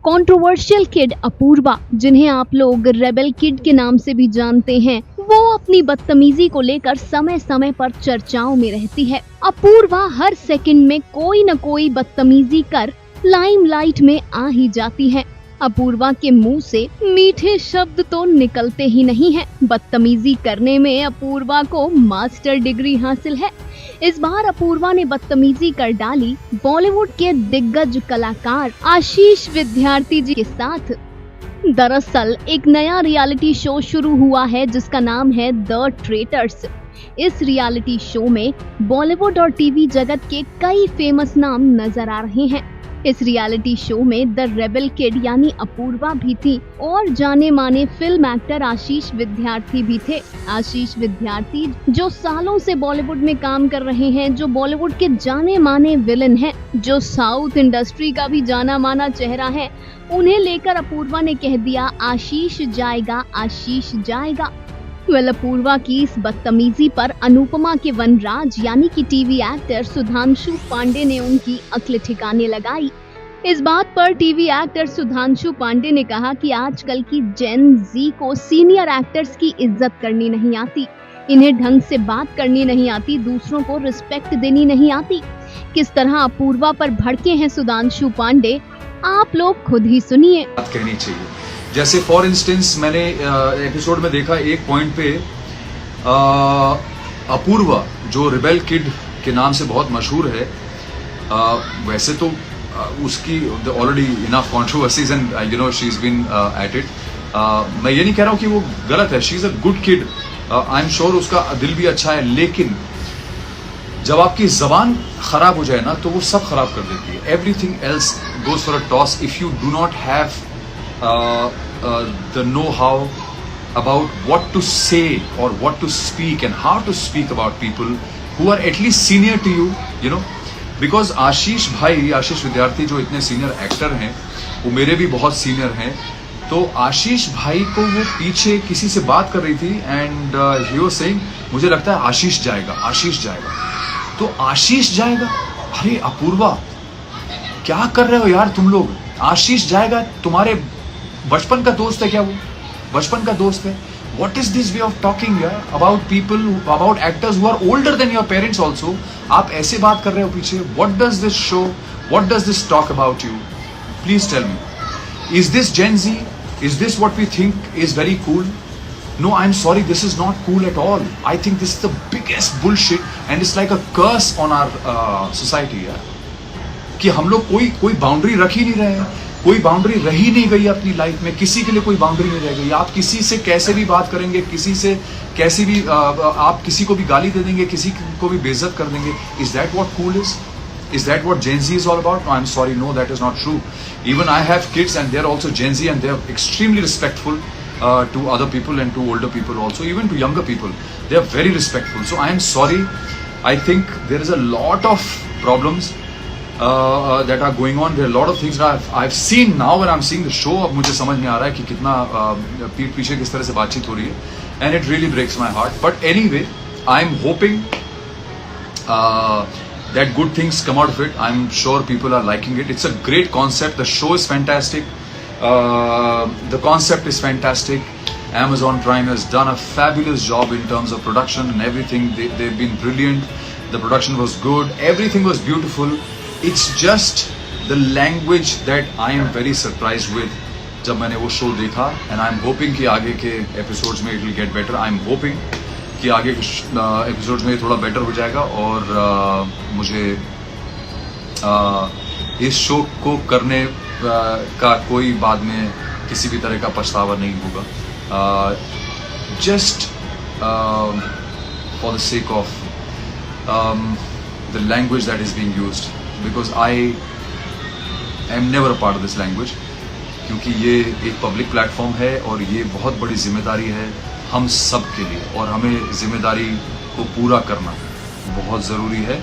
Controversial kid Apoorva, जिन्हें आप लोग रेबल किड के नाम से भी जानते हैं, वो अपनी बदतमीजी को लेकर समय समय पर चर्चाओं में रहती है। अपूर्वा हर सेकंड में कोई न कोई बदतमीजी कर लाइमलाइट में आ ही जाती है। अपूर्वा के मुंह से मीठे शब्द तो निकलते ही नहीं हैं। बदतमीजी करने में अपूर्वा को मास्टर डिग्री हासिल है। इस बार अपूर्वा ने बदतमीजी कर डाली बॉलीवुड के दिग्गज कलाकार आशीष विद्यार्थी जी के साथ। दरअसल एक नया रियलिटी शो शुरू हुआ है जिसका नाम है द ट्रेटर्स। इस रियलिटी शो में बॉलीवुड और टीवी जगत के कई फेमस नाम नजर आ रहे हैं। इस रियलिटी शो में द रेबल किड यानी अपूर्वा भी थी और जाने माने फिल्म एक्टर आशीष विद्यार्थी भी थे। आशीष विद्यार्थी जो सालों से बॉलीवुड में काम कर रहे हैं, जो बॉलीवुड के जाने माने विलन हैं, जो साउथ इंडस्ट्री का भी जाना माना चेहरा है, उन्हें लेकर अपूर्वा ने कह दिया आशीष जाएगा, आशीष जाएगा। अपूर्वा की इस बदतमीजी पर अनुपमा के वनराज यानी कि टीवी एक्टर सुधांशु पांडे ने उनकी अक्ल ठिकाने लगाई। इस बात पर टीवी एक्टर सुधांशु पांडे ने कहा कि आजकल की जेन जी को सीनियर एक्टर्स की इज्जत करनी नहीं आती, इन्हें ढंग से बात करनी नहीं आती, दूसरों को रिस्पेक्ट देनी नहीं आती। किस तरह अपूर्वा पर भड़के हैं सुधांशु पांडे, आप लोग खुद ही सुनिए। बात कहनी चाहिए। जैसे फॉर इंस्टेंस मैंने एपिसोड में देखा एक पॉइंट पे अपूर्वा जो रिबेल किड के नाम से बहुत मशहूर है, वैसे तो उसकी already enough controversies and you know she is been at it. मैं ये नहीं कह रहा हूँ कि वो गलत है, she is a good kid, I am sure उसका दिल भी अच्छा है, लेकिन जब आपकी जबान खराब हो जाए ना तो वो सब खराब कर देती है। Everything else goes for a toss if you do not have the know-how about what to say or what to speak and how to speak about people who are at least senior to you, you know, because आशीष विद्यार्थी जो इतने senior actor हैं, वो मेरे भी बहुत senior हैं। तो आशीष भाई को वो पीछे किसी से बात कर रही थी एंड ही वाज सेइंग मुझे लगता है आशीष जाएगा, आशीष जाएगा। तो आशीष जाएगा, अरे अपूर्वा क्या कर रहे हो यार तुम लोग? आशीष जाएगा, तुम्हारे बचपन का दोस्त है क्या वो? बचपन का दोस्त है? What is this way of talking about people, about actors who are older than your parents also? आप ऐसे बात कर रहे हो पीछे? What does this show? What does this talk about you? Please tell me. Is this Gen Z? Is this what we think is very cool? No, I'm sorry, this is not cool at all. I think this is the biggest bullshit and it's like a curse on our society यार, कि हम लोग कोई boundary रख ही नहीं रहे हैं, कोई बाउंड्री रही नहीं गई अपनी लाइफ में, किसी के लिए कोई बाउंड्री नहीं रह गई। आप किसी से कैसे भी बात करेंगे, किसी से कैसे भी आप किसी को भी गाली दे देंगे, किसी को भी बेइज्जत कर देंगे। Is that what cool is? Is that what Gen Z is all about? No, I am sorry, no, that is not true. Even I have kids and they are also Gen Z and they are extremely respectful to other people and to older people also, even to younger people. They are very respectful. So I am sorry. I think there is a lot of problems that are going on. There are a lot of things that I've seen now when I'm seeing the show. अब मुझे समझ में आ रहा है कि कितना पीठ पीछे किस तरह से बातचीत हो रही है, and it really breaks my heart. But anyway, I'm hoping that good things come out of it. I'm sure people are liking it. It's a great concept. The show is fantastic. The concept is fantastic. Amazon Prime has done a fabulous job in terms of production and everything. They've been brilliant. The production was good. Everything was beautiful. It's just the language that I am very surprised with जब मैंने वो show देखा, and I'm hoping कि आगे के episodes में it will get better. I'm hoping कि आगे के episodes में थोड़ा better हो जाएगा और मुझे इस शो को करने का कोई बाद में किसी भी तरह का पछतावा नहीं होगा। Just for the sake of the language that is being used, because I am never a part of this language, क्योंकि ये एक पब्लिक प्लेटफॉर्म है और ये बहुत बड़ी जिम्मेदारी है हम सब के लिए, और हमें जिम्मेदारी को पूरा करना बहुत ज़रूरी है।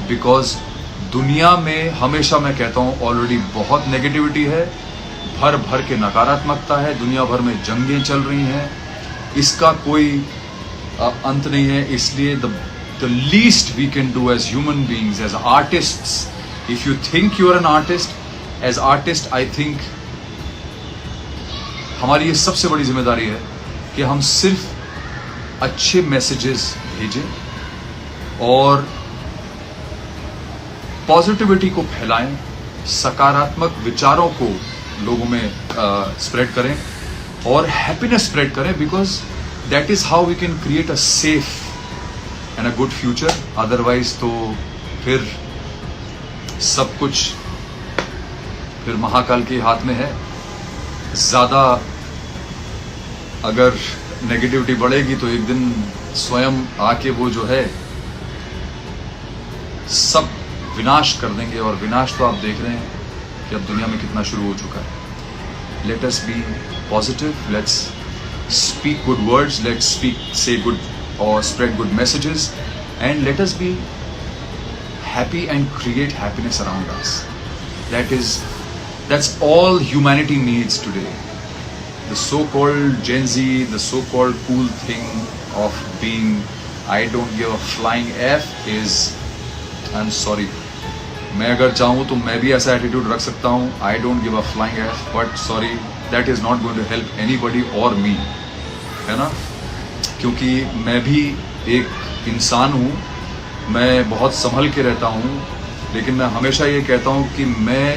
बिकॉज दुनिया में हमेशा मैं कहता हूँ ऑलरेडी बहुत नेगेटिविटी है, भर भर के नकारात्मकता है, दुनिया भर में जंगें चल रही हैं, इसका कोई अंत नहीं है। इसलिए the least we can do as human beings, as artists, if you think you are an artist, as artist I think हमारी ये सबसे बड़ी जिम्मेदारी है कि हम सिर्फ अच्छे मैसेजेस भेजें और पॉजिटिविटी को फैलाएं, सकारात्मक विचारों को लोगों में स्प्रेड करें और हैप्पीनेस स्प्रेड करें, because that is how we can create a safe and a good future. Otherwise तो फिर सब कुछ फिर महाकाल के हाथ में है। ज्यादा अगर नेगेटिविटी बढ़ेगी तो एक दिन स्वयं आके वो जो है सब विनाश कर देंगे, और विनाश तो आप देख रहे हैं कि अब दुनिया में कितना शुरू हो चुका है। Let us be positive, let's speak good words, let's say good और spread good messages, and let us be happy and create happiness around us. That's all humanity needs today. The so-called Gen Z, the so-called cool thing of being I don't give a flying F is, I'm sorry, मैं अगर चाहूँ तो मैं भी ऐसा attitude रख सकता हूँ, I don't give a flying F, but sorry, that is not going to help anybody or me, है ना? क्योंकि मैं भी एक इंसान हूँ, मैं बहुत संभल के रहता हूँ, लेकिन मैं हमेशा ये कहता हूँ कि मैं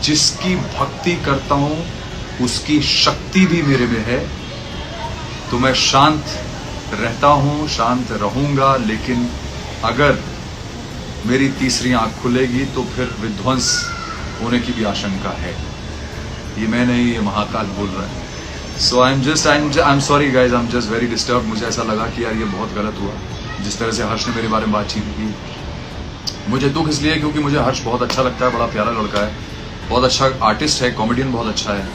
जिसकी भक्ति करता हूँ उसकी शक्ति भी मेरे में है। तो मैं शांत रहता हूँ, शांत रहूँगा, लेकिन अगर मेरी तीसरी आंख खुलेगी तो फिर विध्वंस होने की भी आशंका है। ये मैं नहीं, ये महाकाल बोल रहा है। So I am sorry guys, I am just very disturb. मुझे ऐसा लगा कि यार ये बहुत गलत हुआ जिस तरह से हर्ष ने मेरे बारे में बातचीत की। मुझे दुख इसलिए क्योंकि मुझे हर्ष बहुत अच्छा लगता है, बड़ा प्यारा लड़का है, बहुत अच्छा आर्टिस्ट है, कॉमेडियन बहुत अच्छा है,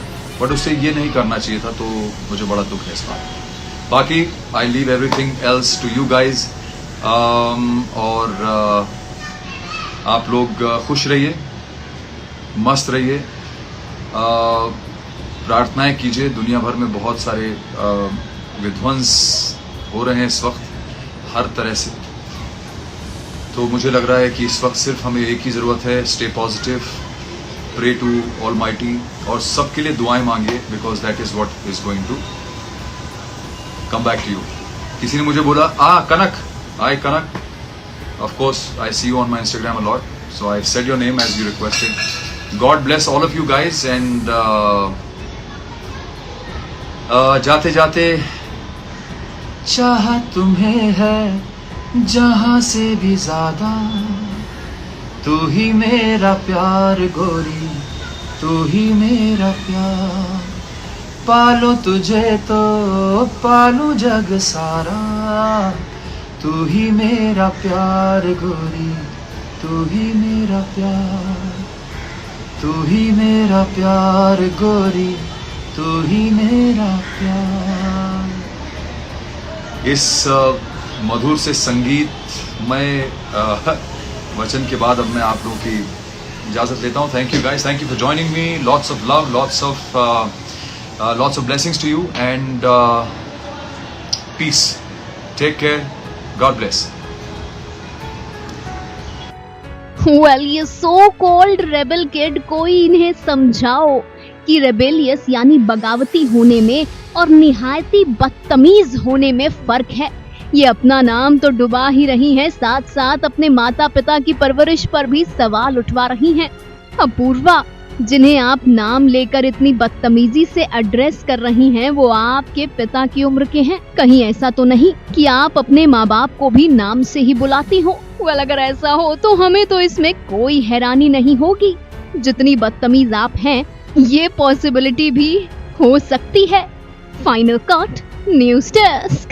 बट उससे ये नहीं करना चाहिए था, तो मुझे बड़ा दुख है इस बात। बाकी I leave everything else to you guys, और आप लोग खुश रहिए, मस्त रहिए, प्रार्थनाएं कीजिए। दुनिया भर में बहुत सारे विध्वंस हो रहे हैं इस वक्त हर तरह से, तो मुझे लग रहा है कि इस वक्त सिर्फ हमें एक ही ज़रूरत है, stay positive, pray to almighty, और सबके लिए दुआएं मांगिए, because that is what is going to come back to you. किसी ने मुझे बोला कनक, हाय कनक, of course I see you on my Instagram a lot, so I said your name as you requested. God bless all of you guys, and जाते जाते चाहा तुम्हें है जहां से भी ज्यादा, तू ही मेरा प्यार गोरी, तू ही मेरा प्यार, पालो तुझे तो पालू जग सारा, तू ही मेरा प्यार गोरी, तू ही मेरा प्यार, तू ही मेरा प्यार गोरी, तू ही मेरा प्यार। इस मधुर से संगीत में वचन के बाद अब मैं आप लोगों की इजाज़त लेता हूँ। Thank you guys, thank you for joining me, lots of love, lots of blessings to you, and peace, take care, God bless. Well, ये so called rebel kid, कोई इन्हें समझाओ कि रेबेलियस यानी बगावती होने में और निहायती बदतमीज होने में फर्क है। ये अपना नाम तो डुबा ही रही हैं, साथ साथ अपने माता पिता की परवरिश पर भी सवाल उठवा रही हैं। अपूर्वा, जिन्हें आप नाम लेकर इतनी बदतमीजी से एड्रेस कर रही हैं, वो आपके पिता की उम्र के हैं। कहीं ऐसा तो नहीं कि आप अपने माँ बाप को भी नाम से ही बुलाती हो? वेल, अगर ऐसा हो तो हमें तो इसमें कोई हैरानी नहीं होगी। जितनी बदतमीज आप हैं, ये पॉसिबिलिटी भी हो सकती है। Final cut, news desk.